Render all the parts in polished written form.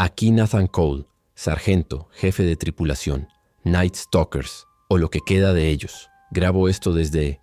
Aquí Nathan Cole, sargento, jefe de tripulación, Night Stalkers, o lo que queda de ellos. Grabo esto desde,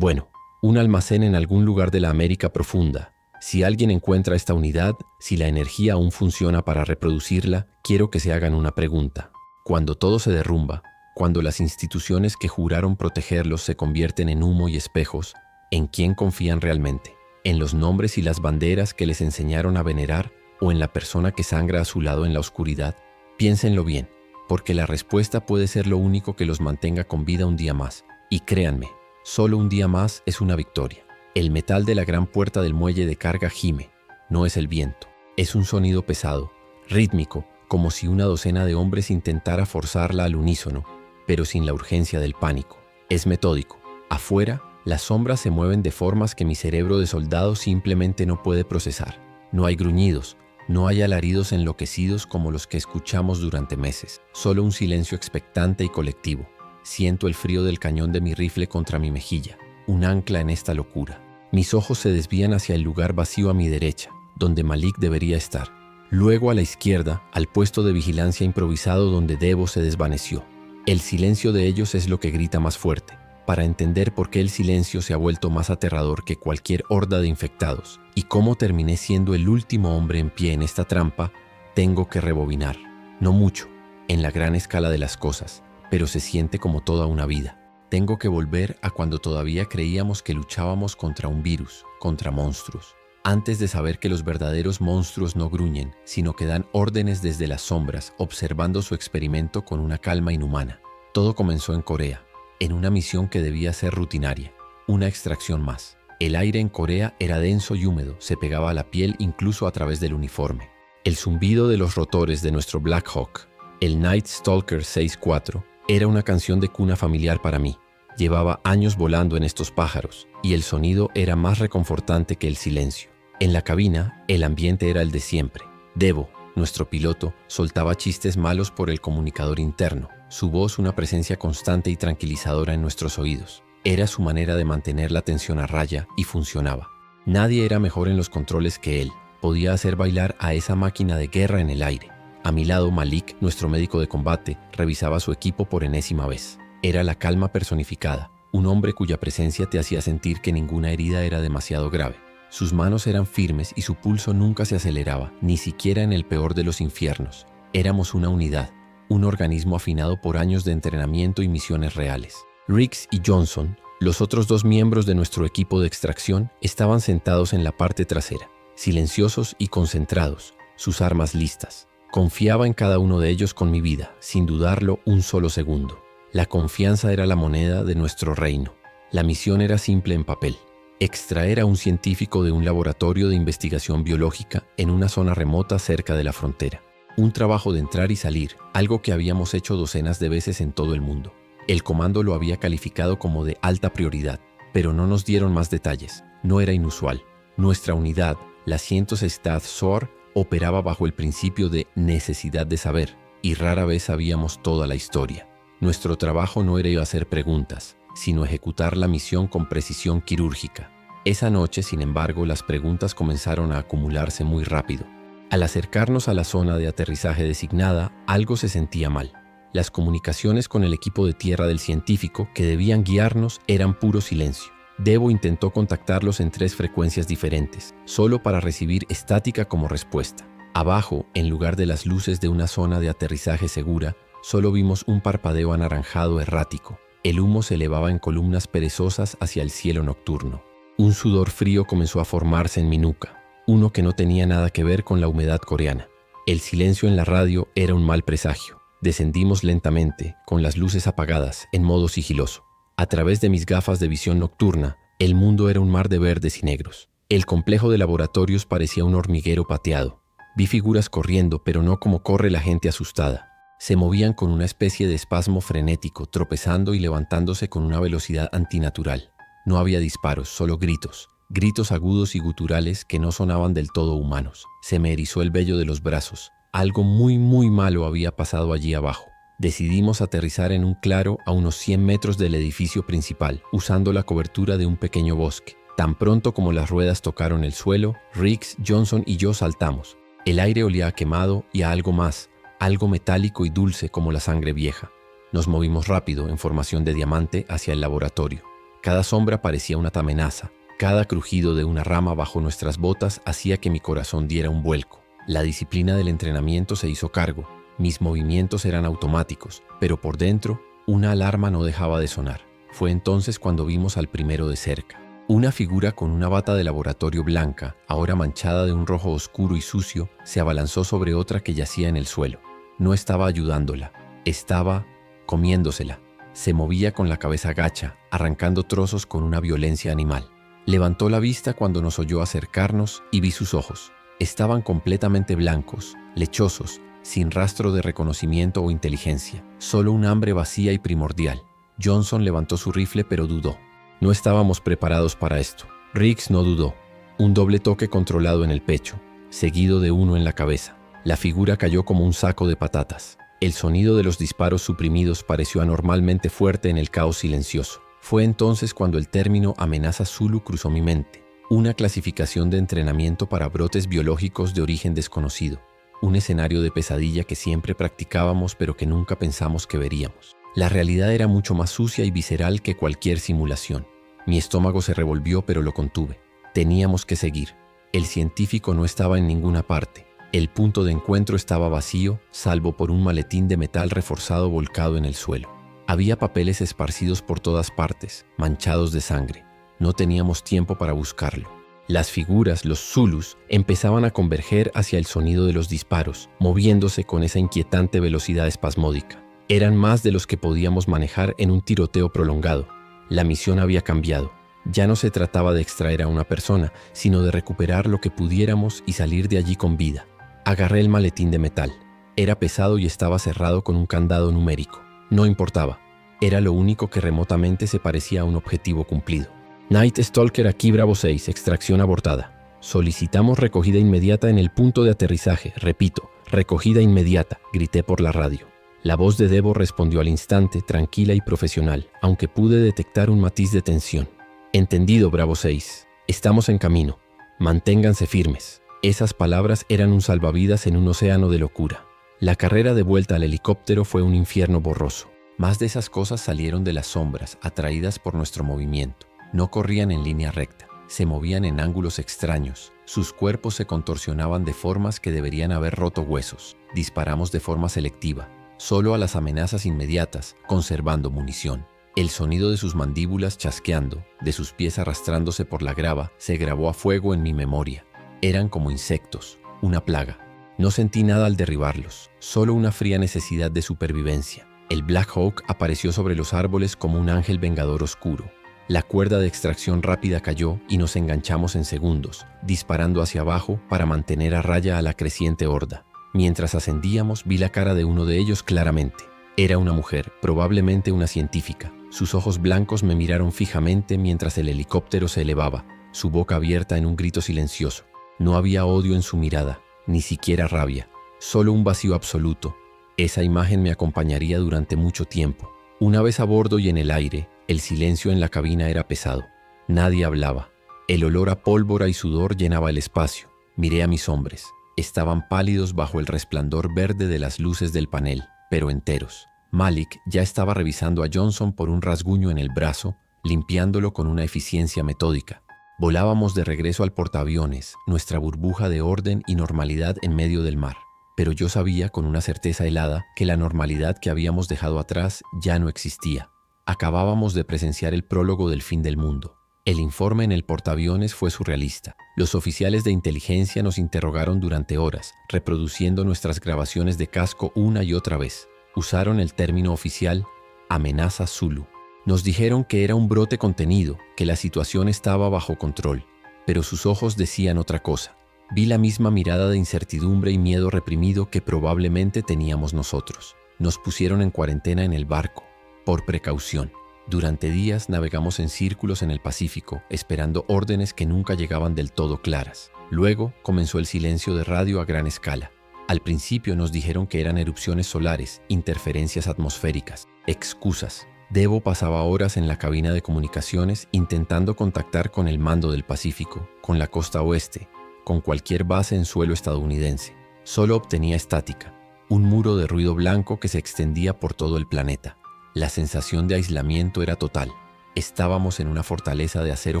un almacén en algún lugar de la América profunda. Si alguien encuentra esta unidad, si la energía aún funciona para reproducirla, quiero que se hagan una pregunta. Cuando todo se derrumba, cuando las instituciones que juraron protegerlos se convierten en humo y espejos, ¿en quién confían realmente? ¿En los nombres y las banderas que les enseñaron a venerar o en la persona que sangra a su lado en la oscuridad? Piénsenlo bien, porque la respuesta puede ser lo único que los mantenga con vida un día más. Y créanme, solo un día más es una victoria. El metal de la gran puerta del muelle de carga gime. No es el viento. Es un sonido pesado, rítmico, como si una docena de hombres intentara forzarla al unísono, pero sin la urgencia del pánico. Es metódico. Afuera, las sombras se mueven de formas que mi cerebro de soldado simplemente no puede procesar. No hay gruñidos, no hay alaridos enloquecidos como los que escuchamos durante meses. Solo un silencio expectante y colectivo. Siento el frío del cañón de mi rifle contra mi mejilla, un ancla en esta locura. Mis ojos se desvían hacia el lugar vacío a mi derecha, donde Malik debería estar. Luego a la izquierda, al puesto de vigilancia improvisado donde Devo se desvaneció. El silencio de ellos es lo que grita más fuerte, para entender por qué el silencio se ha vuelto más aterrador que cualquier horda de infectados, y cómo terminé siendo el último hombre en pie en esta trampa. Tengo que rebobinar. No mucho, en la gran escala de las cosas, pero se siente como toda una vida. Tengo que volver a cuando todavía creíamos que luchábamos contra un virus, contra monstruos. Antes de saber que los verdaderos monstruos no gruñen, sino que dan órdenes desde las sombras, observando su experimento con una calma inhumana. Todo comenzó en Corea, en una misión que debía ser rutinaria, una extracción más. El aire en Corea era denso y húmedo, se pegaba a la piel incluso a través del uniforme. El zumbido de los rotores de nuestro Black Hawk, el Night Stalker 6-4, era una canción de cuna familiar para mí. Llevaba años volando en estos pájaros, y el sonido era más reconfortante que el silencio. En la cabina, el ambiente era el de siempre. Devo, nuestro piloto, soltaba chistes malos por el comunicador interno, su voz una presencia constante y tranquilizadora en nuestros oídos. Era su manera de mantener la tensión a raya y funcionaba. Nadie era mejor en los controles que él. Podía hacer bailar a esa máquina de guerra en el aire. A mi lado, Malik, nuestro médico de combate, revisaba su equipo por enésima vez. Era la calma personificada, un hombre cuya presencia te hacía sentir que ninguna herida era demasiado grave. Sus manos eran firmes y su pulso nunca se aceleraba, ni siquiera en el peor de los infiernos. Éramos una unidad, un organismo afinado por años de entrenamiento y misiones reales. Riggs y Johnson, los otros dos miembros de nuestro equipo de extracción, estaban sentados en la parte trasera, silenciosos y concentrados, sus armas listas. Confiaba en cada uno de ellos con mi vida, sin dudarlo un solo segundo. La confianza era la moneda de nuestro reino. La misión era simple en papel: extraer a un científico de un laboratorio de investigación biológica en una zona remota cerca de la frontera. Un trabajo de entrar y salir, algo que habíamos hecho docenas de veces en todo el mundo. El comando lo había calificado como de alta prioridad, pero no nos dieron más detalles. No era inusual. Nuestra unidad, la 106 SOAR, operaba bajo el principio de necesidad de saber, y rara vez sabíamos toda la historia. Nuestro trabajo no era ir a hacer preguntas, sino ejecutar la misión con precisión quirúrgica. Esa noche, sin embargo, las preguntas comenzaron a acumularse muy rápido. Al acercarnos a la zona de aterrizaje designada, algo se sentía mal. Las comunicaciones con el equipo de tierra del científico que debían guiarnos eran puro silencio. Devo intentó contactarlos en 3 frecuencias diferentes, solo para recibir estática como respuesta. Abajo, en lugar de las luces de una zona de aterrizaje segura, solo vimos un parpadeo anaranjado errático. El humo se elevaba en columnas perezosas hacia el cielo nocturno. Un sudor frío comenzó a formarse en mi nuca, uno que no tenía nada que ver con la humedad coreana. El silencio en la radio era un mal presagio. Descendimos lentamente, con las luces apagadas, en modo sigiloso. A través de mis gafas de visión nocturna, el mundo era un mar de verdes y negros. El complejo de laboratorios parecía un hormiguero pateado. Vi figuras corriendo, pero no como corre la gente asustada. Se movían con una especie de espasmo frenético, tropezando y levantándose con una velocidad antinatural. No había disparos, solo gritos. Gritos agudos y guturales que no sonaban del todo humanos. Se me erizó el vello de los brazos. Algo muy malo había pasado allí abajo. Decidimos aterrizar en un claro a unos 100 metros del edificio principal, usando la cobertura de un pequeño bosque. Tan pronto como las ruedas tocaron el suelo, Riggs, Johnson y yo saltamos. El aire olía a quemado y a algo más, algo metálico y dulce como la sangre vieja. Nos movimos rápido, en formación de diamante, hacia el laboratorio. Cada sombra parecía una amenaza. Cada crujido de una rama bajo nuestras botas hacía que mi corazón diera un vuelco. La disciplina del entrenamiento se hizo cargo. Mis movimientos eran automáticos, pero por dentro, una alarma no dejaba de sonar. Fue entonces cuando vimos al primero de cerca. Una figura con una bata de laboratorio blanca, ahora manchada de un rojo oscuro y sucio, se abalanzó sobre otra que yacía en el suelo. No estaba ayudándola, estaba comiéndosela. Se movía con la cabeza gacha, arrancando trozos con una violencia animal. Levantó la vista cuando nos oyó acercarnos y vi sus ojos. Estaban completamente blancos, lechosos, sin rastro de reconocimiento o inteligencia, solo un hambre vacía y primordial. Johnson levantó su rifle pero dudó. No estábamos preparados para esto. Riggs no dudó. Un doble toque controlado en el pecho, seguido de uno en la cabeza. La figura cayó como un saco de patatas. El sonido de los disparos suprimidos pareció anormalmente fuerte en el caos silencioso. Fue entonces cuando el término amenaza Zulu cruzó mi mente. Una clasificación de entrenamiento para brotes biológicos de origen desconocido. Un escenario de pesadilla que siempre practicábamos pero que nunca pensamos que veríamos. La realidad era mucho más sucia y visceral que cualquier simulación. Mi estómago se revolvió pero lo contuve. Teníamos que seguir. El científico no estaba en ninguna parte. El punto de encuentro estaba vacío, salvo por un maletín de metal reforzado volcado en el suelo. Había papeles esparcidos por todas partes, manchados de sangre. No teníamos tiempo para buscarlo. Las figuras, los Zulus, empezaban a converger hacia el sonido de los disparos, moviéndose con esa inquietante velocidad espasmódica. Eran más de los que podíamos manejar en un tiroteo prolongado. La misión había cambiado. Ya no se trataba de extraer a una persona, sino de recuperar lo que pudiéramos y salir de allí con vida. Agarré el maletín de metal. Era pesado y estaba cerrado con un candado numérico. No importaba. Era lo único que remotamente se parecía a un objetivo cumplido. Night Stalker aquí Bravo 6, extracción abortada. Solicitamos recogida inmediata en el punto de aterrizaje. Repito, recogida inmediata, grité por la radio. La voz de Debo respondió al instante, tranquila y profesional, aunque pude detectar un matiz de tensión. Entendido, Bravo 6. Estamos en camino. Manténganse firmes. Esas palabras eran un salvavidas en un océano de locura. La carrera de vuelta al helicóptero fue un infierno borroso. Más de esas cosas salieron de las sombras, atraídas por nuestro movimiento. No corrían en línea recta, se movían en ángulos extraños. Sus cuerpos se contorsionaban de formas que deberían haber roto huesos. Disparamos de forma selectiva, solo a las amenazas inmediatas, conservando munición. El sonido de sus mandíbulas chasqueando, de sus pies arrastrándose por la grava, se grabó a fuego en mi memoria. Eran como insectos, una plaga. No sentí nada al derribarlos, solo una fría necesidad de supervivencia. El Black Hawk apareció sobre los árboles como un ángel vengador oscuro. La cuerda de extracción rápida cayó y nos enganchamos en segundos, disparando hacia abajo para mantener a raya a la creciente horda. Mientras ascendíamos, vi la cara de uno de ellos claramente. Era una mujer, probablemente una científica. Sus ojos blancos me miraron fijamente mientras el helicóptero se elevaba, su boca abierta en un grito silencioso. No había odio en su mirada, ni siquiera rabia, solo un vacío absoluto. Esa imagen me acompañaría durante mucho tiempo. Una vez a bordo y en el aire, el silencio en la cabina era pesado. Nadie hablaba. El olor a pólvora y sudor llenaba el espacio. Miré a mis hombres. Estaban pálidos bajo el resplandor verde de las luces del panel, pero enteros. Malik ya estaba revisando a Johnson por un rasguño en el brazo, limpiándolo con una eficiencia metódica. Volábamos de regreso al portaaviones, nuestra burbuja de orden y normalidad en medio del mar. Pero yo sabía con una certeza helada que la normalidad que habíamos dejado atrás ya no existía. Acabábamos de presenciar el prólogo del fin del mundo. El informe en el portaaviones fue surrealista. Los oficiales de inteligencia nos interrogaron durante horas, reproduciendo nuestras grabaciones de casco una y otra vez. Usaron el término oficial amenaza Zulu. Nos dijeron que era un brote contenido, que la situación estaba bajo control, pero sus ojos decían otra cosa. Vi la misma mirada de incertidumbre y miedo reprimido que probablemente teníamos nosotros. Nos pusieron en cuarentena en el barco, por precaución. Durante días navegamos en círculos en el Pacífico, esperando órdenes que nunca llegaban del todo claras. Luego comenzó el silencio de radio a gran escala. Al principio nos dijeron que eran erupciones solares, interferencias atmosféricas, excusas. Debo pasaba horas en la cabina de comunicaciones intentando contactar con el mando del Pacífico, con la costa oeste, con cualquier base en suelo estadounidense. Solo obtenía estática, un muro de ruido blanco que se extendía por todo el planeta. La sensación de aislamiento era total. Estábamos en una fortaleza de acero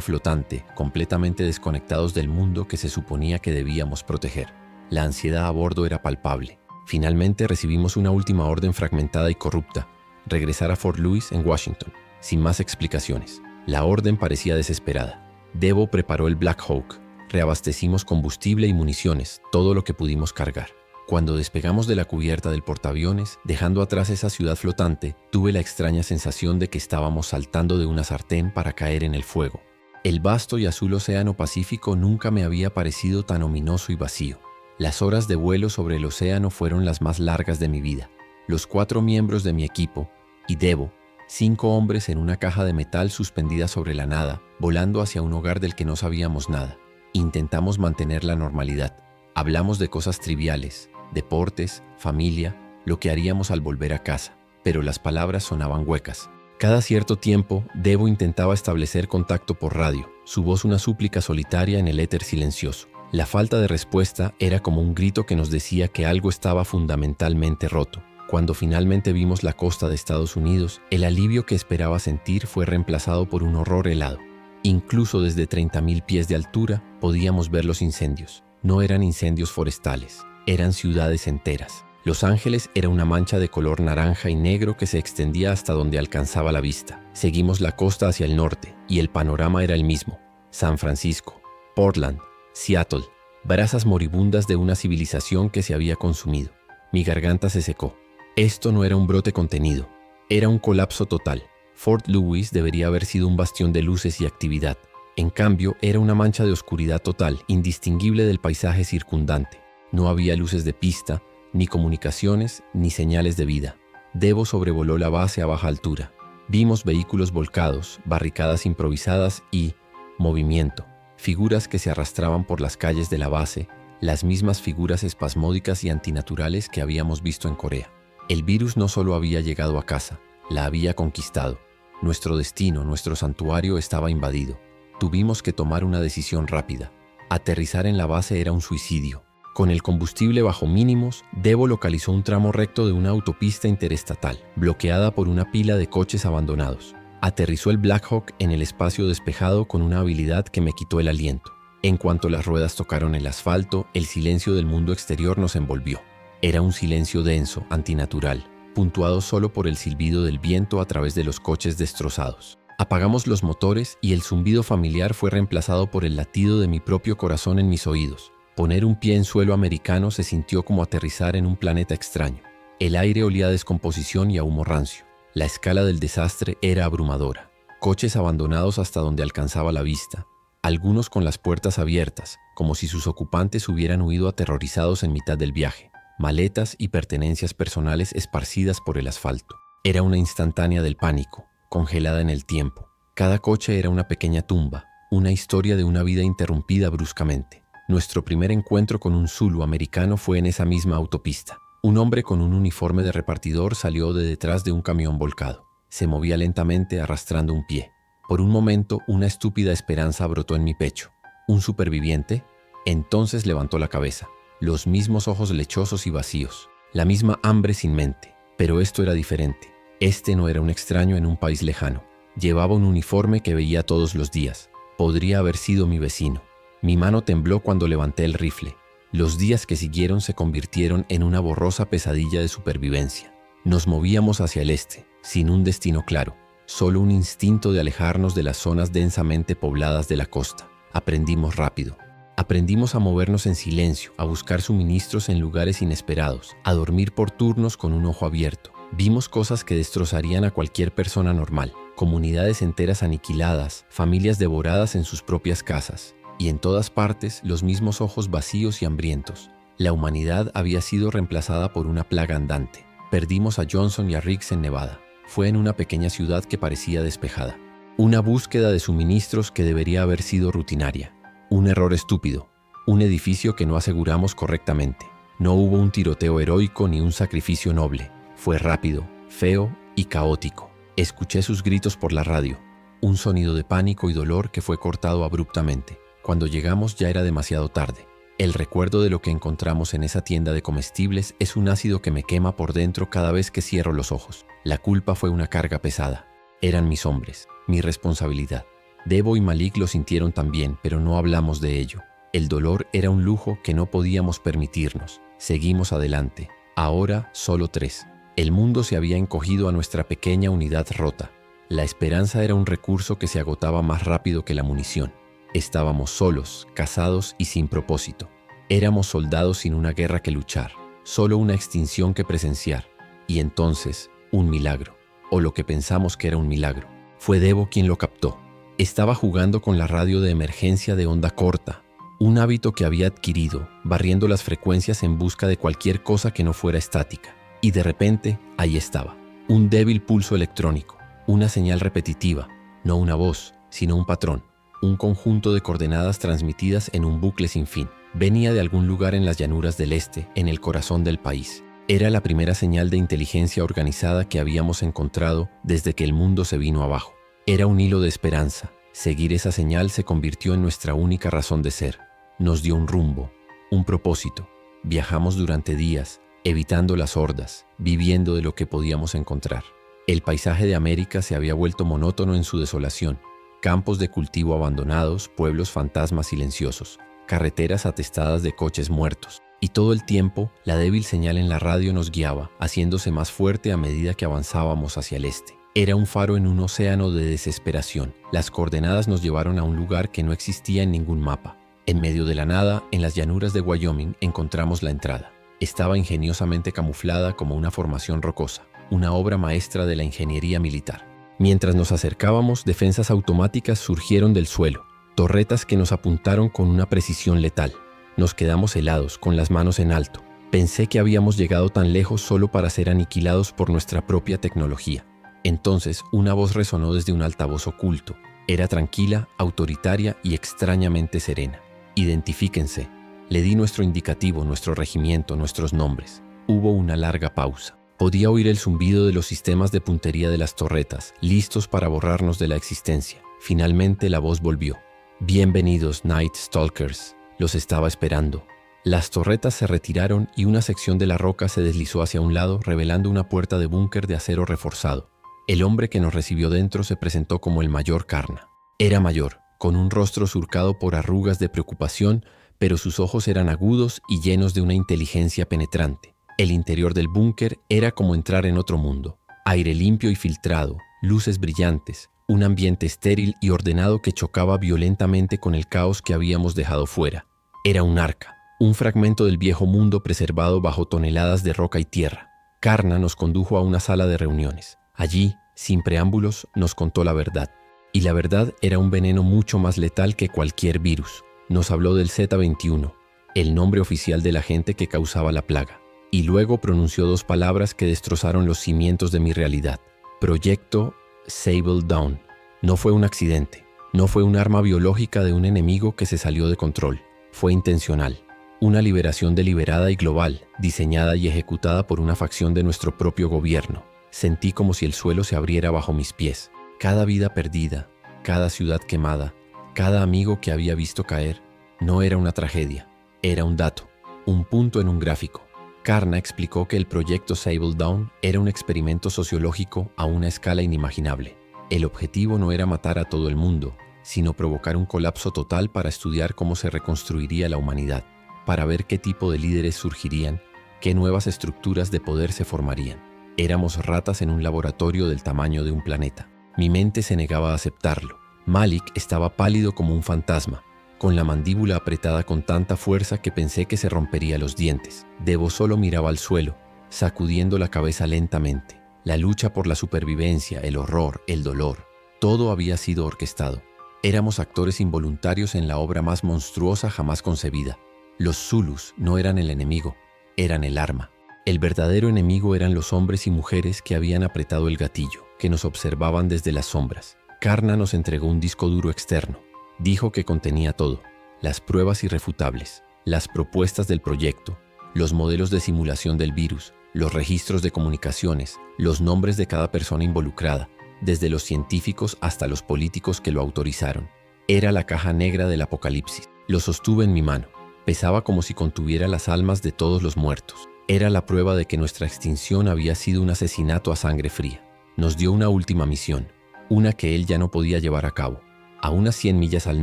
flotante, completamente desconectados del mundo que se suponía que debíamos proteger. La ansiedad a bordo era palpable. Finalmente recibimos una última orden fragmentada y corrupta: regresar a Fort Lewis en Washington, sin más explicaciones. La orden parecía desesperada. Debo preparó el Black Hawk. Reabastecimos combustible y municiones, todo lo que pudimos cargar. Cuando despegamos de la cubierta del portaaviones, dejando atrás esa ciudad flotante, tuve la extraña sensación de que estábamos saltando de una sartén para caer en el fuego. El vasto y azul océano Pacífico nunca me había parecido tan ominoso y vacío. Las horas de vuelo sobre el océano fueron las más largas de mi vida. Los 4 miembros de mi equipo, y Debo, 5 hombres en una caja de metal suspendida sobre la nada, volando hacia un hogar del que no sabíamos nada. Intentamos mantener la normalidad. Hablamos de cosas triviales, deportes, familia, lo que haríamos al volver a casa, pero las palabras sonaban huecas. Cada cierto tiempo, Debo intentaba establecer contacto por radio, su voz una súplica solitaria en el éter silencioso. La falta de respuesta era como un grito que nos decía que algo estaba fundamentalmente roto. Cuando finalmente vimos la costa de Estados Unidos, el alivio que esperaba sentir fue reemplazado por un horror helado. Incluso desde 30.000 pies de altura podíamos ver los incendios. No eran incendios forestales, eran ciudades enteras. Los Ángeles era una mancha de color naranja y negro que se extendía hasta donde alcanzaba la vista. Seguimos la costa hacia el norte y el panorama era el mismo. San Francisco, Portland, Seattle, brasas moribundas de una civilización que se había consumido. Mi garganta se secó. Esto no era un brote contenido, era un colapso total. Fort Lewis debería haber sido un bastión de luces y actividad. En cambio, era una mancha de oscuridad total, indistinguible del paisaje circundante. No había luces de pista, ni comunicaciones, ni señales de vida. Debo sobrevoló la base a baja altura. Vimos vehículos volcados, barricadas improvisadas y movimiento. Figuras que se arrastraban por las calles de la base, las mismas figuras espasmódicas y antinaturales que habíamos visto en Corea. El virus no solo había llegado a casa, la había conquistado. Nuestro destino, nuestro santuario estaba invadido. Tuvimos que tomar una decisión rápida. Aterrizar en la base era un suicidio. Con el combustible bajo mínimos, Debo localizó un tramo recto de una autopista interestatal, bloqueada por una pila de coches abandonados. Aterrizó el Black Hawk en el espacio despejado con una habilidad que me quitó el aliento. En cuanto las ruedas tocaron el asfalto, el silencio del mundo exterior nos envolvió. Era un silencio denso, antinatural, puntuado solo por el silbido del viento a través de los coches destrozados. Apagamos los motores y el zumbido familiar fue reemplazado por el latido de mi propio corazón en mis oídos. Poner un pie en suelo americano se sintió como aterrizar en un planeta extraño. El aire olía a descomposición y a humo rancio. La escala del desastre era abrumadora. Coches abandonados hasta donde alcanzaba la vista. Algunos con las puertas abiertas, como si sus ocupantes hubieran huido aterrorizados en mitad del viaje. Maletas y pertenencias personales esparcidas por el asfalto. Era una instantánea del pánico, congelada en el tiempo. Cada coche era una pequeña tumba, una historia de una vida interrumpida bruscamente. Nuestro primer encuentro con un Zulu americano fue en esa misma autopista. Un hombre con un uniforme de repartidor salió de detrás de un camión volcado. Se movía lentamente arrastrando un pie. Por un momento, una estúpida esperanza brotó en mi pecho. ¿Un superviviente? Entonces levantó la cabeza. Los mismos ojos lechosos y vacíos. La misma hambre sin mente. Pero esto era diferente. Este no era un extraño en un país lejano. Llevaba un uniforme que veía todos los días. Podría haber sido mi vecino. Mi mano tembló cuando levanté el rifle. Los días que siguieron se convirtieron en una borrosa pesadilla de supervivencia. Nos movíamos hacia el este, sin un destino claro. Solo un instinto de alejarnos de las zonas densamente pobladas de la costa. Aprendimos rápido. Aprendimos a movernos en silencio, a buscar suministros en lugares inesperados, a dormir por turnos con un ojo abierto. Vimos cosas que destrozarían a cualquier persona normal. Comunidades enteras aniquiladas, familias devoradas en sus propias casas. Y en todas partes, los mismos ojos vacíos y hambrientos. La humanidad había sido reemplazada por una plaga andante. Perdimos a Johnson y a Riggs en Nevada. Fue en una pequeña ciudad que parecía despejada. Una búsqueda de suministros que debería haber sido rutinaria. Un error estúpido. Un edificio que no aseguramos correctamente. No hubo un tiroteo heroico ni un sacrificio noble. Fue rápido, feo y caótico. Escuché sus gritos por la radio. Un sonido de pánico y dolor que fue cortado abruptamente. Cuando llegamos ya era demasiado tarde. El recuerdo de lo que encontramos en esa tienda de comestibles es un ácido que me quema por dentro cada vez que cierro los ojos. La culpa fue una carga pesada. Eran mis hombres, mi responsabilidad. Debo y Malik lo sintieron también, pero no hablamos de ello. El dolor era un lujo que no podíamos permitirnos. Seguimos adelante. Ahora solo 3. El mundo se había encogido a nuestra pequeña unidad rota. La esperanza era un recurso que se agotaba más rápido que la munición. Estábamos solos, casados y sin propósito. Éramos soldados sin una guerra que luchar, solo una extinción que presenciar. Y entonces, un milagro, o lo que pensamos que era un milagro. Fue Debo quien lo captó. Estaba jugando con la radio de emergencia de onda corta, un hábito que había adquirido, barriendo las frecuencias en busca de cualquier cosa que no fuera estática. Y de repente, ahí estaba, un débil pulso electrónico, una señal repetitiva, no una voz, sino un patrón. Un conjunto de coordenadas transmitidas en un bucle sin fin. Venía de algún lugar en las llanuras del este, en el corazón del país. Era la primera señal de inteligencia organizada que habíamos encontrado desde que el mundo se vino abajo. Era un hilo de esperanza. Seguir esa señal se convirtió en nuestra única razón de ser. Nos dio un rumbo, un propósito. Viajamos durante días, evitando las hordas, viviendo de lo que podíamos encontrar. El paisaje de América se había vuelto monótono en su desolación. Campos de cultivo abandonados, pueblos fantasmas silenciosos, carreteras atestadas de coches muertos. Y todo el tiempo, la débil señal en la radio nos guiaba, haciéndose más fuerte a medida que avanzábamos hacia el este. Era un faro en un océano de desesperación. Las coordenadas nos llevaron a un lugar que no existía en ningún mapa. En medio de la nada, en las llanuras de Wyoming, encontramos la entrada. Estaba ingeniosamente camuflada como una formación rocosa, una obra maestra de la ingeniería militar. Mientras nos acercábamos, defensas automáticas surgieron del suelo, torretas que nos apuntaron con una precisión letal. Nos quedamos helados, con las manos en alto. Pensé que habíamos llegado tan lejos solo para ser aniquilados por nuestra propia tecnología. Entonces, una voz resonó desde un altavoz oculto. Era tranquila, autoritaria y extrañamente serena. Identifíquense. Le di nuestro indicativo, nuestro regimiento, nuestros nombres. Hubo una larga pausa. Podía oír el zumbido de los sistemas de puntería de las torretas, listos para borrarnos de la existencia. Finalmente la voz volvió. Bienvenidos, Night Stalkers. Los estaba esperando. Las torretas se retiraron y una sección de la roca se deslizó hacia un lado, revelando una puerta de búnker de acero reforzado. El hombre que nos recibió dentro se presentó como el mayor Karna. Era mayor, con un rostro surcado por arrugas de preocupación, pero sus ojos eran agudos y llenos de una inteligencia penetrante. El interior del búnker era como entrar en otro mundo. Aire limpio y filtrado, luces brillantes, un ambiente estéril y ordenado que chocaba violentamente con el caos que habíamos dejado fuera. Era un arca, un fragmento del viejo mundo preservado bajo toneladas de roca y tierra. Karna nos condujo a una sala de reuniones. Allí, sin preámbulos, nos contó la verdad. Y la verdad era un veneno mucho más letal que cualquier virus. Nos habló del Z-21, el nombre oficial del agente que causaba la plaga. Y luego pronunció 2 palabras que destrozaron los cimientos de mi realidad. Proyecto Sable Dawn. No fue un accidente. No fue un arma biológica de un enemigo que se salió de control. Fue intencional. Una liberación deliberada y global, diseñada y ejecutada por una facción de nuestro propio gobierno. Sentí como si el suelo se abriera bajo mis pies. Cada vida perdida, cada ciudad quemada, cada amigo que había visto caer, no era una tragedia. Era un dato, un punto en un gráfico. Karna explicó que el proyecto Sable Dawn era un experimento sociológico a una escala inimaginable. El objetivo no era matar a todo el mundo, sino provocar un colapso total para estudiar cómo se reconstruiría la humanidad, para ver qué tipo de líderes surgirían, qué nuevas estructuras de poder se formarían. Éramos ratas en un laboratorio del tamaño de un planeta. Mi mente se negaba a aceptarlo. Malik estaba pálido como un fantasma, con la mandíbula apretada con tanta fuerza que pensé que se rompería los dientes. Debo solo miraba al suelo, sacudiendo la cabeza lentamente. La lucha por la supervivencia, el horror, el dolor, todo había sido orquestado. Éramos actores involuntarios en la obra más monstruosa jamás concebida. Los Zulus no eran el enemigo, eran el arma. El verdadero enemigo eran los hombres y mujeres que habían apretado el gatillo, que nos observaban desde las sombras. Karna nos entregó un disco duro externo. Dijo que contenía todo: las pruebas irrefutables, las propuestas del proyecto, los modelos de simulación del virus, los registros de comunicaciones, los nombres de cada persona involucrada, desde los científicos hasta los políticos que lo autorizaron. Era la caja negra del apocalipsis. Lo sostuve en mi mano. Pesaba como si contuviera las almas de todos los muertos. Era la prueba de que nuestra extinción había sido un asesinato a sangre fría. Nos dio una última misión, una que él ya no podía llevar a cabo. A unas 100 millas al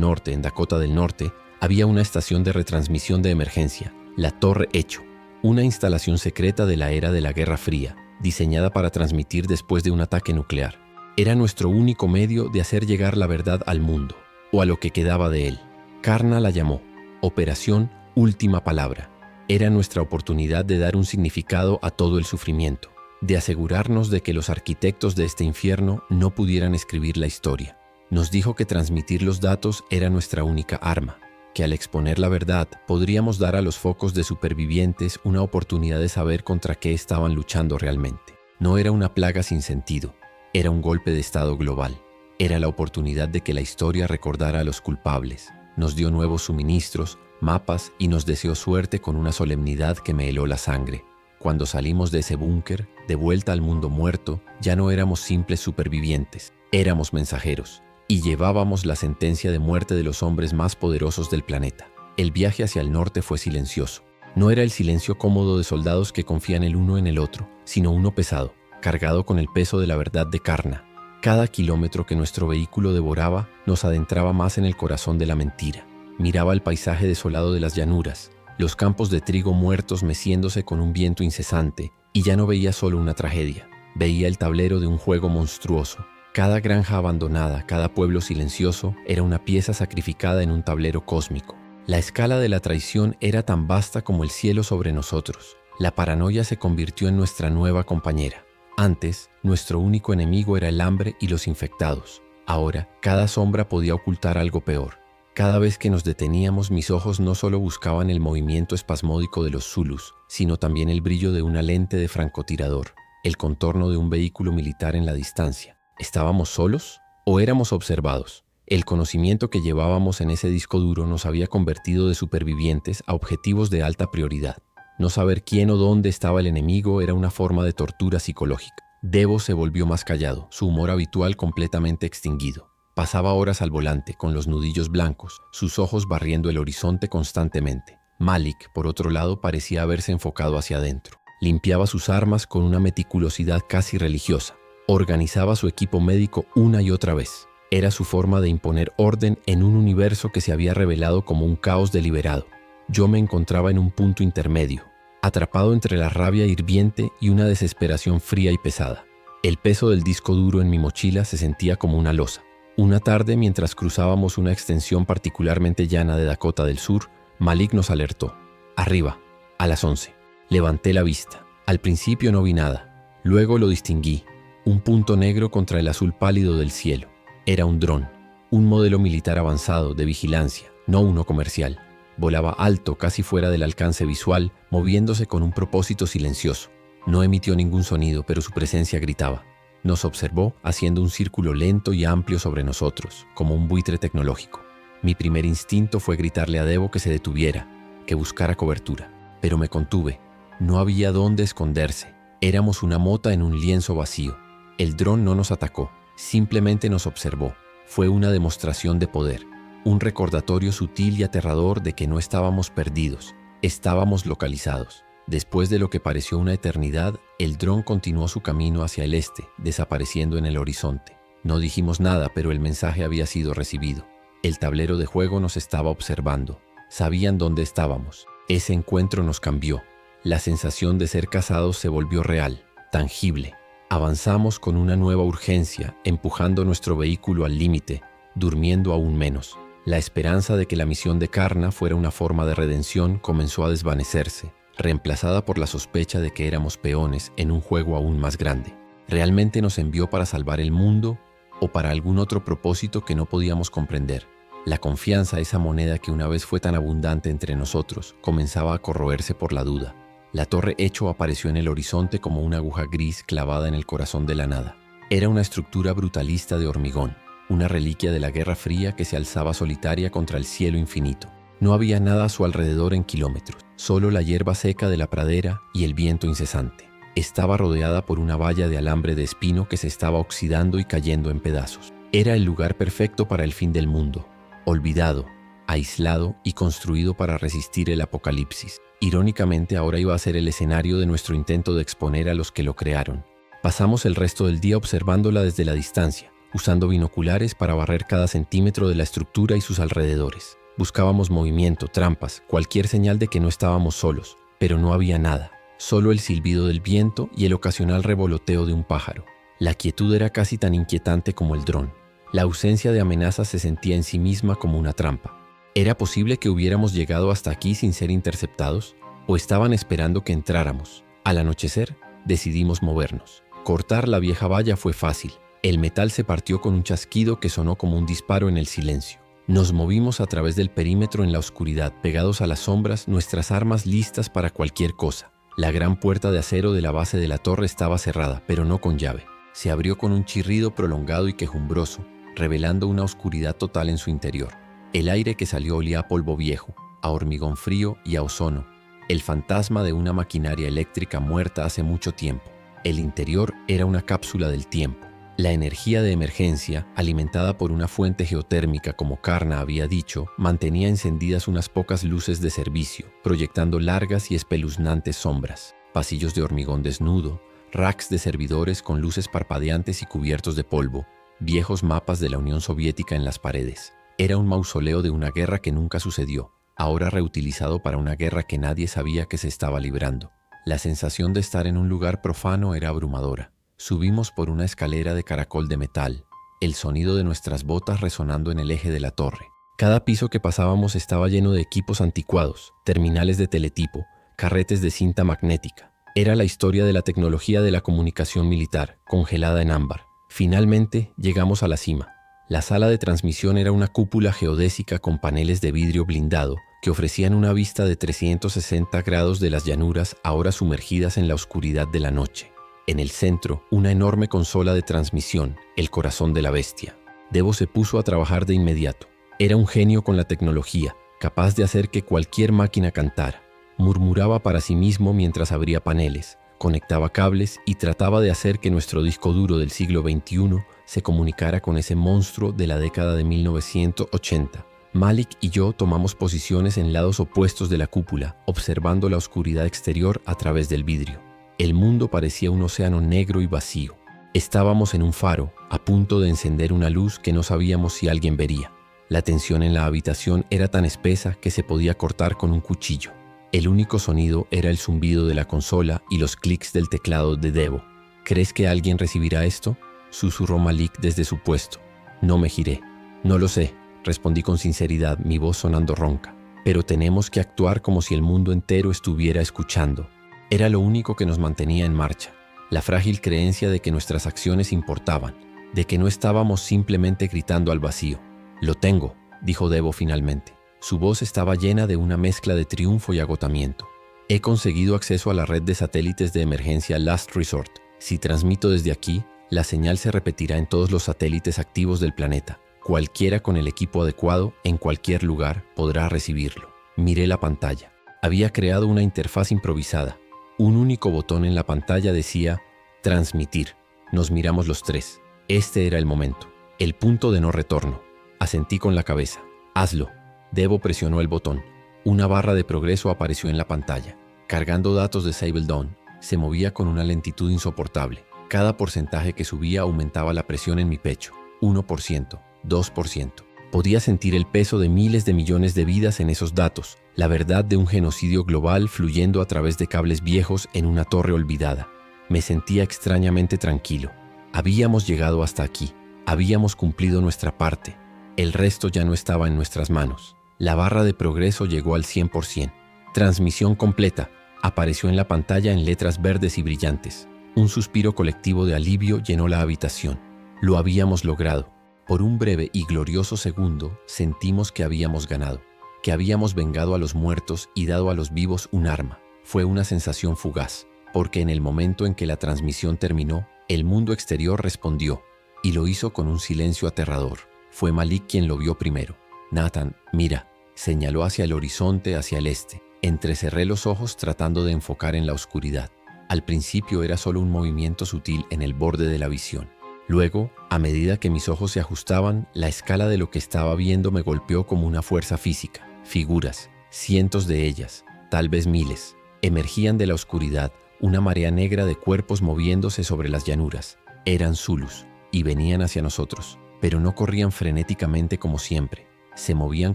norte, en Dakota del Norte, había una estación de retransmisión de emergencia, la Torre Echo, una instalación secreta de la era de la Guerra Fría, diseñada para transmitir después de un ataque nuclear. Era nuestro único medio de hacer llegar la verdad al mundo, o a lo que quedaba de él. Karna la llamó Operación Última Palabra. Era nuestra oportunidad de dar un significado a todo el sufrimiento, de asegurarnos de que los arquitectos de este infierno no pudieran escribir la historia. Nos dijo que transmitir los datos era nuestra única arma, que al exponer la verdad podríamos dar a los focos de supervivientes una oportunidad de saber contra qué estaban luchando realmente. No era una plaga sin sentido, era un golpe de estado global. Era la oportunidad de que la historia recordara a los culpables. Nos dio nuevos suministros, mapas y nos deseó suerte con una solemnidad que me heló la sangre. Cuando salimos de ese búnker, de vuelta al mundo muerto, ya no éramos simples supervivientes, éramos mensajeros. Y llevábamos la sentencia de muerte de los hombres más poderosos del planeta. El viaje hacia el norte fue silencioso. No era el silencio cómodo de soldados que confían el uno en el otro, sino uno pesado, cargado con el peso de la verdad de Karna. Cada kilómetro que nuestro vehículo devoraba nos adentraba más en el corazón de la mentira. Miraba el paisaje desolado de las llanuras, los campos de trigo muertos meciéndose con un viento incesante, y ya no veía solo una tragedia. Veía el tablero de un juego monstruoso. Cada granja abandonada, cada pueblo silencioso, era una pieza sacrificada en un tablero cósmico. La escala de la traición era tan vasta como el cielo sobre nosotros. La paranoia se convirtió en nuestra nueva compañera. Antes, nuestro único enemigo era el hambre y los infectados. Ahora, cada sombra podía ocultar algo peor. Cada vez que nos deteníamos, mis ojos no solo buscaban el movimiento espasmódico de los Zulus, sino también el brillo de una lente de francotirador, el contorno de un vehículo militar en la distancia. ¿Estábamos solos o éramos observados? El conocimiento que llevábamos en ese disco duro nos había convertido de supervivientes a objetivos de alta prioridad. No saber quién o dónde estaba el enemigo era una forma de tortura psicológica. Devo se volvió más callado, su humor habitual completamente extinguido. Pasaba horas al volante, con los nudillos blancos, sus ojos barriendo el horizonte constantemente. Malik, por otro lado, parecía haberse enfocado hacia adentro. Limpiaba sus armas con una meticulosidad casi religiosa. Organizaba su equipo médico una y otra vez. Era su forma de imponer orden en un universo que se había revelado como un caos deliberado. Yo me encontraba en un punto intermedio, atrapado entre la rabia hirviente y una desesperación fría y pesada. El peso del disco duro en mi mochila se sentía como una losa. Una tarde, mientras cruzábamos una extensión particularmente llana de Dakota del Sur, Malik nos alertó. Arriba, a las 11. Levanté la vista. Al principio no vi nada. Luego lo distinguí. Un punto negro contra el azul pálido del cielo. Era un dron, un modelo militar avanzado de vigilancia, no uno comercial. Volaba alto, casi fuera del alcance visual, moviéndose con un propósito silencioso. No emitió ningún sonido, pero su presencia gritaba. Nos observó haciendo un círculo lento y amplio sobre nosotros, como un buitre tecnológico. Mi primer instinto fue gritarle a Devo que se detuviera, que buscara cobertura. Pero me contuve. No había dónde esconderse. Éramos una mota en un lienzo vacío. El dron no nos atacó, simplemente nos observó. Fue una demostración de poder, un recordatorio sutil y aterrador de que no estábamos perdidos, estábamos localizados. Después de lo que pareció una eternidad, el dron continuó su camino hacia el este, desapareciendo en el horizonte. No dijimos nada, pero el mensaje había sido recibido. El tablero de juego nos estaba observando. Sabían dónde estábamos. Ese encuentro nos cambió. La sensación de ser casados se volvió real, tangible. Avanzamos con una nueva urgencia, empujando nuestro vehículo al límite, durmiendo aún menos. La esperanza de que la misión de Karna fuera una forma de redención comenzó a desvanecerse, reemplazada por la sospecha de que éramos peones en un juego aún más grande. ¿Realmente nos envió para salvar el mundo o para algún otro propósito que no podíamos comprender? La confianza, esa moneda que una vez fue tan abundante entre nosotros, comenzaba a corroerse por la duda. La Torre Echo apareció en el horizonte como una aguja gris clavada en el corazón de la nada. Era una estructura brutalista de hormigón, una reliquia de la Guerra Fría que se alzaba solitaria contra el cielo infinito. No había nada a su alrededor en kilómetros, solo la hierba seca de la pradera y el viento incesante. Estaba rodeada por una valla de alambre de espino que se estaba oxidando y cayendo en pedazos. Era el lugar perfecto para el fin del mundo, olvidado, aislado y construido para resistir el apocalipsis. Irónicamente, ahora iba a ser el escenario de nuestro intento de exponer a los que lo crearon. Pasamos el resto del día observándola desde la distancia, usando binoculares para barrer cada centímetro de la estructura y sus alrededores. Buscábamos movimiento, trampas, cualquier señal de que no estábamos solos, pero no había nada. Solo el silbido del viento y el ocasional revoloteo de un pájaro. La quietud era casi tan inquietante como el dron. La ausencia de amenazas se sentía en sí misma como una trampa. ¿Era posible que hubiéramos llegado hasta aquí sin ser interceptados? ¿O estaban esperando que entráramos? Al anochecer, decidimos movernos. Cortar la vieja valla fue fácil. El metal se partió con un chasquido que sonó como un disparo en el silencio. Nos movimos a través del perímetro en la oscuridad, pegados a las sombras, nuestras armas listas para cualquier cosa. La gran puerta de acero de la base de la torre estaba cerrada, pero no con llave. Se abrió con un chirrido prolongado y quejumbroso, revelando una oscuridad total en su interior. El aire que salió olía a polvo viejo, a hormigón frío y a ozono. El fantasma de una maquinaria eléctrica muerta hace mucho tiempo. El interior era una cápsula del tiempo. La energía de emergencia, alimentada por una fuente geotérmica como Karna había dicho, mantenía encendidas unas pocas luces de servicio, proyectando largas y espeluznantes sombras. Pasillos de hormigón desnudo, racks de servidores con luces parpadeantes y cubiertos de polvo, viejos mapas de la Unión Soviética en las paredes. Era un mausoleo de una guerra que nunca sucedió, ahora reutilizado para una guerra que nadie sabía que se estaba librando. La sensación de estar en un lugar profano era abrumadora. Subimos por una escalera de caracol de metal, el sonido de nuestras botas resonando en el eje de la torre. Cada piso que pasábamos estaba lleno de equipos anticuados, terminales de teletipo, carretes de cinta magnética. Era la historia de la tecnología de la comunicación militar, congelada en ámbar. Finalmente llegamos a la cima. La sala de transmisión era una cúpula geodésica con paneles de vidrio blindado que ofrecían una vista de 360 grados de las llanuras ahora sumergidas en la oscuridad de la noche. En el centro, una enorme consola de transmisión, el corazón de la bestia. Devo se puso a trabajar de inmediato. Era un genio con la tecnología, capaz de hacer que cualquier máquina cantara. Murmuraba para sí mismo mientras abría paneles, conectaba cables y trataba de hacer que nuestro disco duro del siglo XXI se comunicara con ese monstruo de la década de 1980. Malik y yo tomamos posiciones en lados opuestos de la cúpula, observando la oscuridad exterior a través del vidrio. El mundo parecía un océano negro y vacío. Estábamos en un faro, a punto de encender una luz que no sabíamos si alguien vería. La tensión en la habitación era tan espesa que se podía cortar con un cuchillo. El único sonido era el zumbido de la consola y los clics del teclado de Devo. ¿Crees que alguien recibirá esto?, susurró Malik desde su puesto. No me giré. No lo sé, respondí con sinceridad, mi voz sonando ronca. Pero tenemos que actuar como si el mundo entero estuviera escuchando. Era lo único que nos mantenía en marcha, la frágil creencia de que nuestras acciones importaban, de que no estábamos simplemente gritando al vacío. Lo tengo, dijo Devo finalmente. Su voz estaba llena de una mezcla de triunfo y agotamiento. He conseguido acceso a la red de satélites de emergencia Last Resort. Si transmito desde aquí, la señal se repetirá en todos los satélites activos del planeta. Cualquiera con el equipo adecuado, en cualquier lugar, podrá recibirlo. Miré la pantalla. Había creado una interfaz improvisada. Un único botón en la pantalla decía «Transmitir». Nos miramos los tres. Este era el momento, el punto de no retorno. Asentí con la cabeza. «Hazlo». Devo presionó el botón. Una barra de progreso apareció en la pantalla. Cargando datos de Sable Dawn, se movía con una lentitud insoportable. Cada porcentaje que subía aumentaba la presión en mi pecho. 1%, 2%. Podía sentir el peso de miles de millones de vidas en esos datos, la verdad de un genocidio global fluyendo a través de cables viejos en una torre olvidada. Me sentía extrañamente tranquilo. Habíamos llegado hasta aquí. Habíamos cumplido nuestra parte. El resto ya no estaba en nuestras manos. La barra de progreso llegó al 100%. Transmisión completa. Apareció en la pantalla en letras verdes y brillantes. Un suspiro colectivo de alivio llenó la habitación. Lo habíamos logrado. Por un breve y glorioso segundo sentimos que habíamos ganado, que habíamos vengado a los muertos y dado a los vivos un arma. Fue una sensación fugaz, porque en el momento en que la transmisión terminó, el mundo exterior respondió, y lo hizo con un silencio aterrador. Fue Malik quien lo vio primero. «Nathan, mira», señaló hacia el horizonte, hacia el este. Entrecerré los ojos tratando de enfocar en la oscuridad. Al principio era solo un movimiento sutil en el borde de la visión. Luego, a medida que mis ojos se ajustaban, la escala de lo que estaba viendo me golpeó como una fuerza física. Figuras, cientos de ellas, tal vez miles, emergían de la oscuridad, una marea negra de cuerpos moviéndose sobre las llanuras. Eran Zulus y venían hacia nosotros, pero no corrían frenéticamente como siempre. Se movían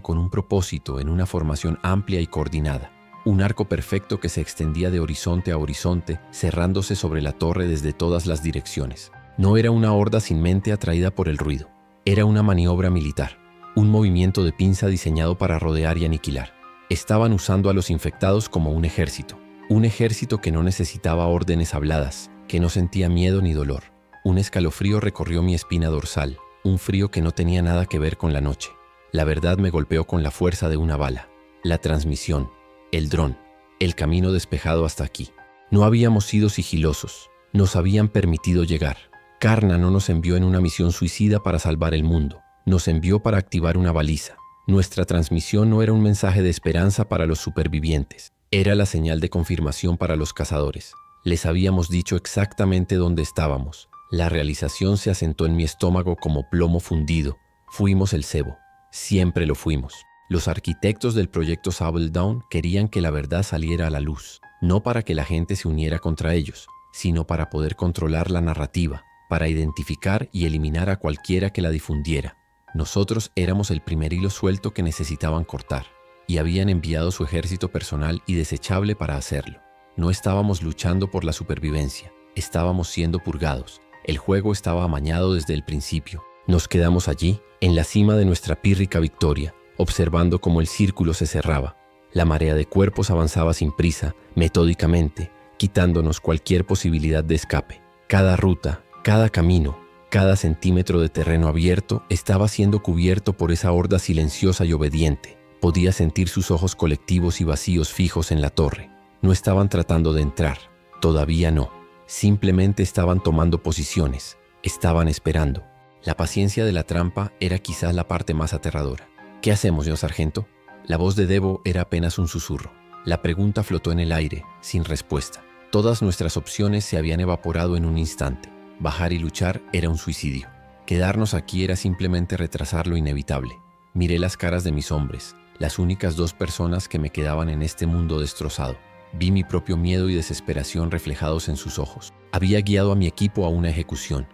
con un propósito en una formación amplia y coordinada. Un arco perfecto que se extendía de horizonte a horizonte, cerrándose sobre la torre desde todas las direcciones. No era una horda sin mente atraída por el ruido. Era una maniobra militar, un movimiento de pinza diseñado para rodear y aniquilar. Estaban usando a los infectados como un ejército que no necesitaba órdenes habladas, que no sentía miedo ni dolor. Un escalofrío recorrió mi espina dorsal, un frío que no tenía nada que ver con la noche. La verdad me golpeó con la fuerza de una bala. La transmisión, el dron, el camino despejado hasta aquí. No habíamos sido sigilosos, nos habían permitido llegar. Karna no nos envió en una misión suicida para salvar el mundo, nos envió para activar una baliza. Nuestra transmisión no era un mensaje de esperanza para los supervivientes, era la señal de confirmación para los cazadores. Les habíamos dicho exactamente dónde estábamos. La realización se asentó en mi estómago como plomo fundido. Fuimos el cebo, siempre lo fuimos. Los arquitectos del proyecto Sable Dawn querían que la verdad saliera a la luz, no para que la gente se uniera contra ellos, sino para poder controlar la narrativa, para identificar y eliminar a cualquiera que la difundiera. Nosotros éramos el primer hilo suelto que necesitaban cortar, y habían enviado su ejército personal y desechable para hacerlo. No estábamos luchando por la supervivencia, estábamos siendo purgados. El juego estaba amañado desde el principio. Nos quedamos allí, en la cima de nuestra pírrica victoria, observando cómo el círculo se cerraba. La marea de cuerpos avanzaba sin prisa, metódicamente, quitándonos cualquier posibilidad de escape. Cada ruta, cada camino, cada centímetro de terreno abierto estaba siendo cubierto por esa horda silenciosa y obediente. Podía sentir sus ojos colectivos y vacíos fijos en la torre. No estaban tratando de entrar, todavía no. Simplemente estaban tomando posiciones, estaban esperando. La paciencia de la trampa era quizás la parte más aterradora. ¿Qué hacemos, señor sargento? La voz de Debo era apenas un susurro. La pregunta flotó en el aire, sin respuesta. Todas nuestras opciones se habían evaporado en un instante. Bajar y luchar era un suicidio. Quedarnos aquí era simplemente retrasar lo inevitable. Miré las caras de mis hombres, las únicas dos personas que me quedaban en este mundo destrozado. Vi mi propio miedo y desesperación reflejados en sus ojos. Había guiado a mi equipo a una ejecución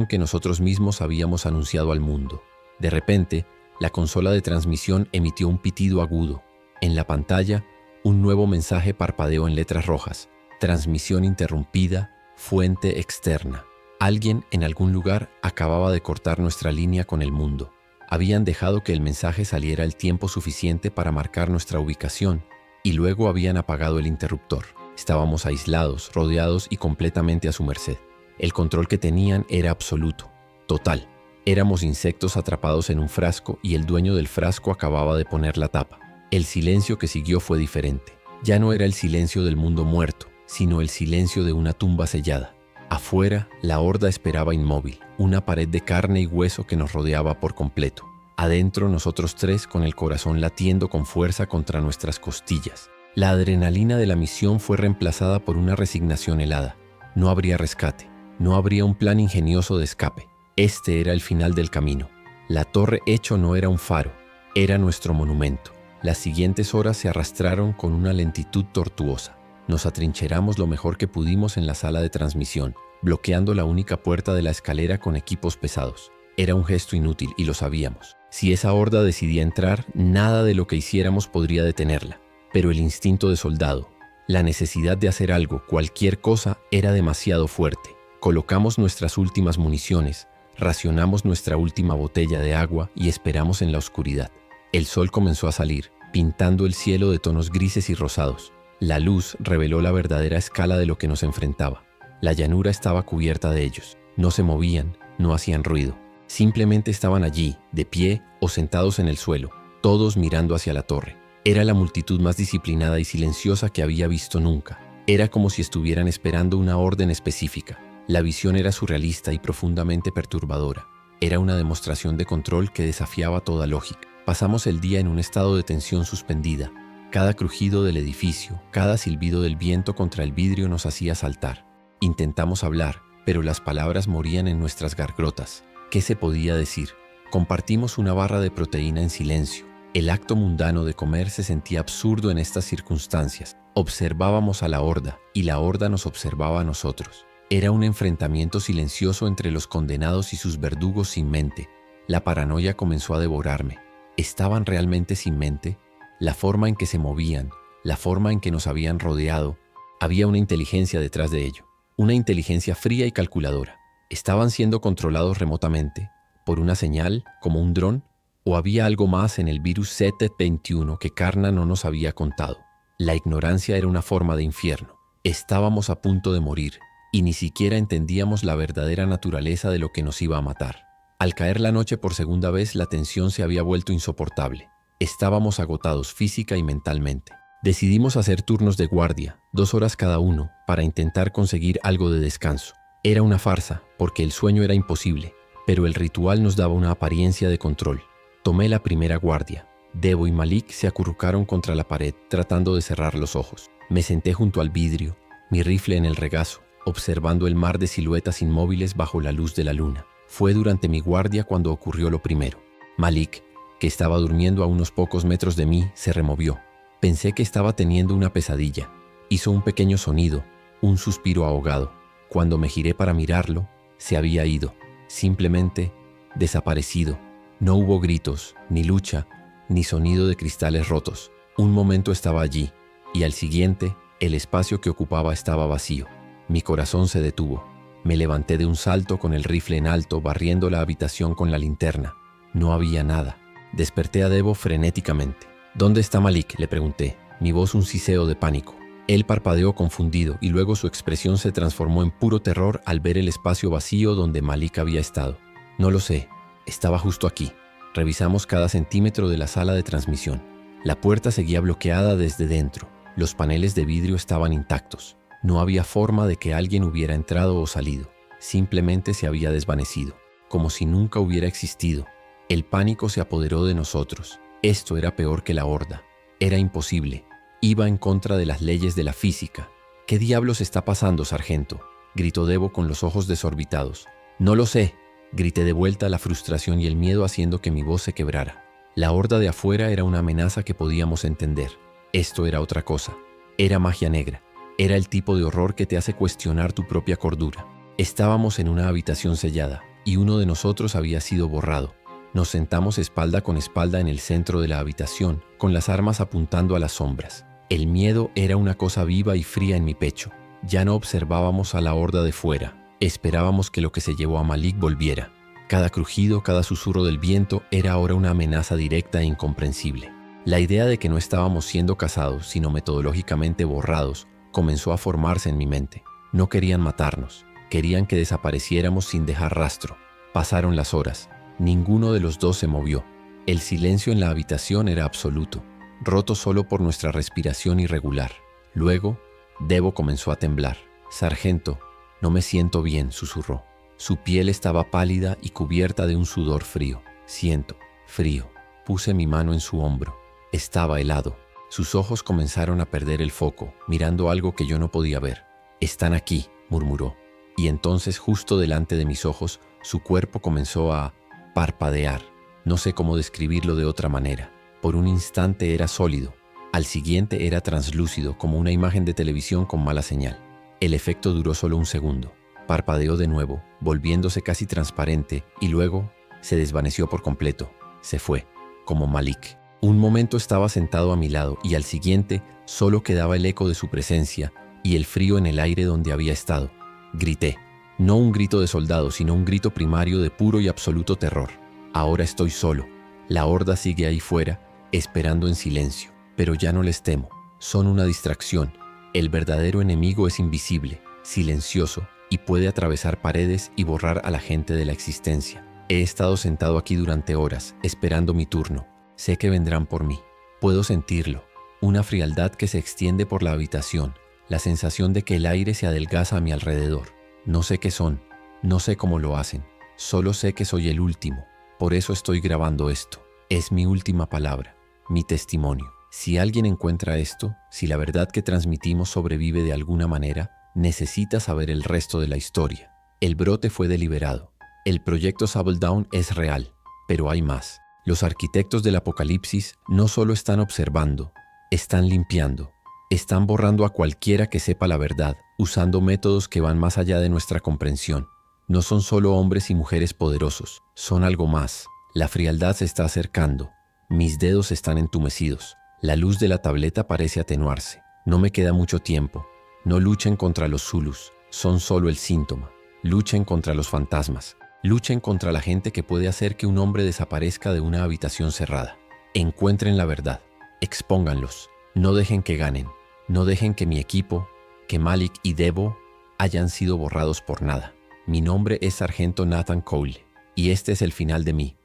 que nosotros mismos habíamos anunciado al mundo. De repente, la consola de transmisión emitió un pitido agudo. En la pantalla, un nuevo mensaje parpadeó en letras rojas. Transmisión interrumpida, fuente externa. Alguien en algún lugar acababa de cortar nuestra línea con el mundo. Habían dejado que el mensaje saliera el tiempo suficiente para marcar nuestra ubicación y luego habían apagado el interruptor. Estábamos aislados, rodeados y completamente a su merced. El control que tenían era absoluto, total. Éramos insectos atrapados en un frasco y el dueño del frasco acababa de poner la tapa. El silencio que siguió fue diferente. Ya no era el silencio del mundo muerto, sino el silencio de una tumba sellada. Afuera, la horda esperaba inmóvil, una pared de carne y hueso que nos rodeaba por completo. Adentro, nosotros tres con el corazón latiendo con fuerza contra nuestras costillas. La adrenalina de la misión fue reemplazada por una resignación helada. No habría rescate, no habría un plan ingenioso de escape. Este era el final del camino. La torre hecho no era un faro, era nuestro monumento. Las siguientes horas se arrastraron con una lentitud tortuosa. Nos atrincheramos lo mejor que pudimos en la sala de transmisión, bloqueando la única puerta de la escalera con equipos pesados. Era un gesto inútil y lo sabíamos. Si esa horda decidía entrar, nada de lo que hiciéramos podría detenerla. Pero el instinto de soldado, la necesidad de hacer algo, cualquier cosa, era demasiado fuerte. Colocamos nuestras últimas municiones, racionamos nuestra última botella de agua y esperamos en la oscuridad. El sol comenzó a salir, pintando el cielo de tonos grises y rosados. La luz reveló la verdadera escala de lo que nos enfrentaba. La llanura estaba cubierta de ellos. No se movían, no hacían ruido. Simplemente estaban allí, de pie o sentados en el suelo, todos mirando hacia la torre. Era la multitud más disciplinada y silenciosa que había visto nunca. Era como si estuvieran esperando una orden específica. La visión era surrealista y profundamente perturbadora. Era una demostración de control que desafiaba toda lógica. Pasamos el día en un estado de tensión suspendida. Cada crujido del edificio, cada silbido del viento contra el vidrio nos hacía saltar. Intentamos hablar, pero las palabras morían en nuestras gargantas. ¿Qué se podía decir? Compartimos una barra de proteína en silencio. El acto mundano de comer se sentía absurdo en estas circunstancias. Observábamos a la horda y la horda nos observaba a nosotros. Era un enfrentamiento silencioso entre los condenados y sus verdugos sin mente. La paranoia comenzó a devorarme. ¿Estaban realmente sin mente? La forma en que se movían, la forma en que nos habían rodeado, había una inteligencia detrás de ello. Una inteligencia fría y calculadora. ¿Estaban siendo controlados remotamente por una señal, como un dron? ¿O había algo más en el virus CT21 que Karna no nos había contado? La ignorancia era una forma de infierno. Estábamos a punto de morir y ni siquiera entendíamos la verdadera naturaleza de lo que nos iba a matar. Al caer la noche por segunda vez, la tensión se había vuelto insoportable. Estábamos agotados física y mentalmente. Decidimos hacer turnos de guardia, 2 horas cada uno, para intentar conseguir algo de descanso. Era una farsa, porque el sueño era imposible, pero el ritual nos daba una apariencia de control. Tomé la primera guardia. Debo y Malik se acurrucaron contra la pared, tratando de cerrar los ojos. Me senté junto al vidrio, mi rifle en el regazo, observando el mar de siluetas inmóviles bajo la luz de la luna. Fue durante mi guardia cuando ocurrió lo primero. Malik, que estaba durmiendo a unos pocos metros de mí, se removió. Pensé que estaba teniendo una pesadilla. Hizo un pequeño sonido, un suspiro ahogado. Cuando me giré para mirarlo, se había ido, simplemente desaparecido. No hubo gritos, ni lucha, ni sonido de cristales rotos. Un momento estaba allí, y al siguiente, el espacio que ocupaba estaba vacío. Mi corazón se detuvo. Me levanté de un salto con el rifle en alto, barriendo la habitación con la linterna. No había nada. Desperté a Debo frenéticamente. ¿Dónde está Malik?, le pregunté, mi voz un siseo de pánico. Él parpadeó confundido y luego su expresión se transformó en puro terror al ver el espacio vacío donde Malik había estado. No lo sé, estaba justo aquí. Revisamos cada centímetro de la sala de transmisión. La puerta seguía bloqueada desde dentro. Los paneles de vidrio estaban intactos. No había forma de que alguien hubiera entrado o salido. Simplemente se había desvanecido, como si nunca hubiera existido. El pánico se apoderó de nosotros. Esto era peor que la horda. Era imposible. Iba en contra de las leyes de la física. ¿Qué diablos está pasando, sargento?, gritó Debo con los ojos desorbitados. No lo sé, grité de vuelta, la frustración y el miedo haciendo que mi voz se quebrara. La horda de afuera era una amenaza que podíamos entender. Esto era otra cosa. Era magia negra. Era el tipo de horror que te hace cuestionar tu propia cordura. Estábamos en una habitación sellada y uno de nosotros había sido borrado. Nos sentamos espalda con espalda en el centro de la habitación, con las armas apuntando a las sombras. El miedo era una cosa viva y fría en mi pecho. Ya no observábamos a la horda de fuera. Esperábamos que lo que se llevó a Malik volviera. Cada crujido, cada susurro del viento era ahora una amenaza directa e incomprensible. La idea de que no estábamos siendo cazados, sino metodológicamente borrados, comenzó a formarse en mi mente. No querían matarnos. Querían que desapareciéramos sin dejar rastro. Pasaron las horas. Ninguno de los dos se movió. El silencio en la habitación era absoluto, roto solo por nuestra respiración irregular. Luego, Debo comenzó a temblar. «Sargento, no me siento bien», susurró. Su piel estaba pálida y cubierta de un sudor frío. «Siento frío». Puse mi mano en su hombro. Estaba helado. Sus ojos comenzaron a perder el foco, mirando algo que yo no podía ver. «Están aquí», murmuró. Y entonces, justo delante de mis ojos, su cuerpo comenzó a parpadear. No sé cómo describirlo de otra manera. Por un instante era sólido. Al siguiente era translúcido, como una imagen de televisión con mala señal. El efecto duró solo un segundo. Parpadeó de nuevo, volviéndose casi transparente, y luego se desvaneció por completo. Se fue, como Malik. Un momento estaba sentado a mi lado, y al siguiente solo quedaba el eco de su presencia y el frío en el aire donde había estado. Grité. No un grito de soldado, sino un grito primario de puro y absoluto terror. Ahora estoy solo. La horda sigue ahí fuera, esperando en silencio. Pero ya no les temo. Son una distracción. El verdadero enemigo es invisible, silencioso, y puede atravesar paredes y borrar a la gente de la existencia. He estado sentado aquí durante horas, esperando mi turno. Sé que vendrán por mí. Puedo sentirlo. Una frialdad que se extiende por la habitación. La sensación de que el aire se adelgaza a mi alrededor. No sé qué son, no sé cómo lo hacen, solo sé que soy el último. Por eso estoy grabando esto. Es mi última palabra, mi testimonio. Si alguien encuentra esto, si la verdad que transmitimos sobrevive de alguna manera, necesita saber el resto de la historia. El brote fue deliberado. El proyecto Sable Down es real, pero hay más. Los arquitectos del apocalipsis no solo están observando, están limpiando. Están borrando a cualquiera que sepa la verdad, usando métodos que van más allá de nuestra comprensión. No son solo hombres y mujeres poderosos, son algo más. La frialdad se está acercando. Mis dedos están entumecidos. La luz de la tableta parece atenuarse. No me queda mucho tiempo. No luchen contra los Zulus, son solo el síntoma. Luchen contra los fantasmas. Luchen contra la gente que puede hacer que un hombre desaparezca de una habitación cerrada. Encuentren la verdad. Expónganlos. No dejen que ganen. No dejen que mi equipo, que Malik y Debo hayan sido borrados por nada. Mi nombre es Sargento Nathan Cole y este es el final de mí.